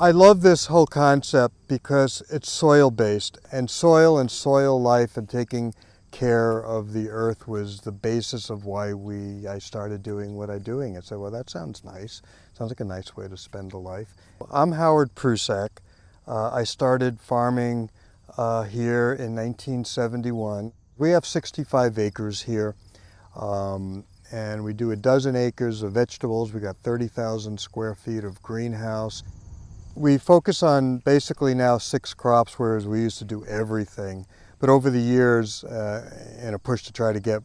I love this whole concept because it's soil-based, and soil life and taking care of the earth was the basis of why I started doing what I'm doing. I said, well, that sounds nice. Sounds like a nice way to spend a life. I'm Howard Prussack. I started farming here in 1971. We have 65 acres here, and we do a dozen acres of vegetables. We got 30,000 square feet of greenhouse. We focus on basically now 6 crops, whereas we used to do everything. But over the years, in a push to try to get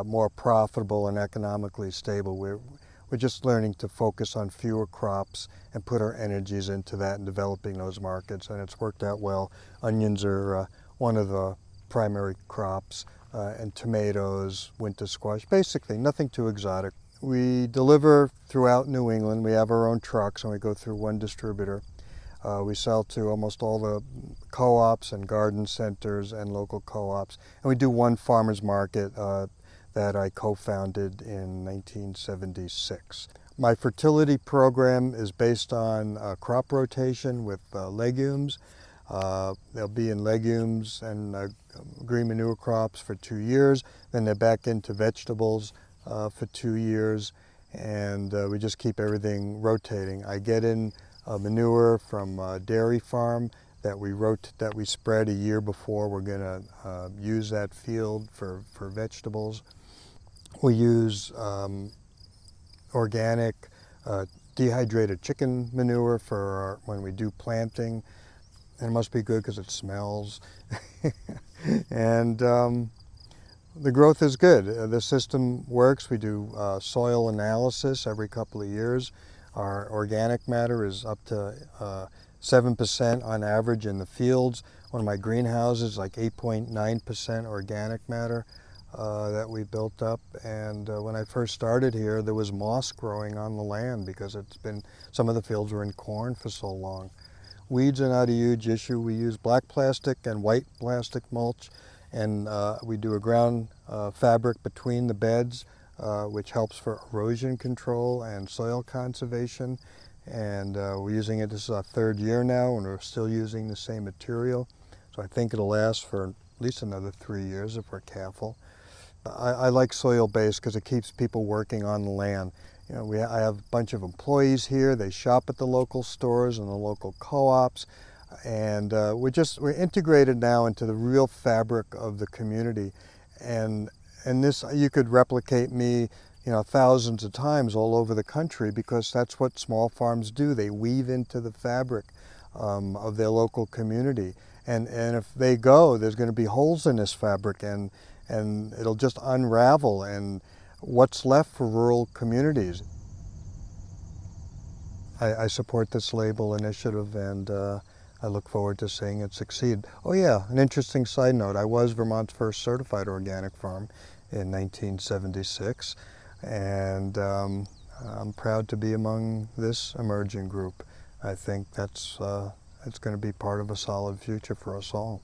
more profitable and economically stable, we're just learning to focus on fewer crops and put our energies into that and developing those markets, and it's worked out well. Onions are one of the primary crops, and tomatoes, winter squash, basically nothing too exotic. We deliver throughout New England. We have our own trucks and we go through one distributor. We sell to almost all the co-ops and garden centers and local co-ops. And we do one farmer's market that I co-founded in 1976. My fertility program is based on crop rotation with legumes. They'll be in legumes and green manure crops for 2 years. Then they're back into vegetables for 2 years, and we just keep everything rotating. I get in manure from a dairy farm that we spread a year before we're going to use that field for vegetables. We use organic dehydrated chicken manure for when we do planting, and it must be good because it smells. And the growth is good. The system works. We do soil analysis every couple of years. Our organic matter is up to 7% on average in the fields. One of my greenhouses, like 8.9% organic matter that we built up. And when I first started here, there was moss growing on the land because some of the fields were in corn for so long. Weeds are not a huge issue. We use black plastic and white plastic mulch. And we do a ground fabric between the beds, which helps for erosion control and soil conservation. And we're using it, this is our 3rd year now, and we're still using the same material. So I think it'll last for at least another 3 years if we're careful. I like soil-based because it keeps people working on the land. You know, I have a bunch of employees here. They shop at the local stores and the local co-ops. And we're integrated now into the real fabric of the community, and this, you could replicate me, thousands of times all over the country, because that's what small farms do. They weave into the fabric of their local community, and if they go, there's going to be holes in this fabric, and it'll just unravel, and what's left for rural communities. I support this label initiative, and I look forward to seeing it succeed. Oh yeah, an interesting side note, I was Vermont's first certified organic farm in 1976, and I'm proud to be among this emerging group. I think it's going to be part of a solid future for us all.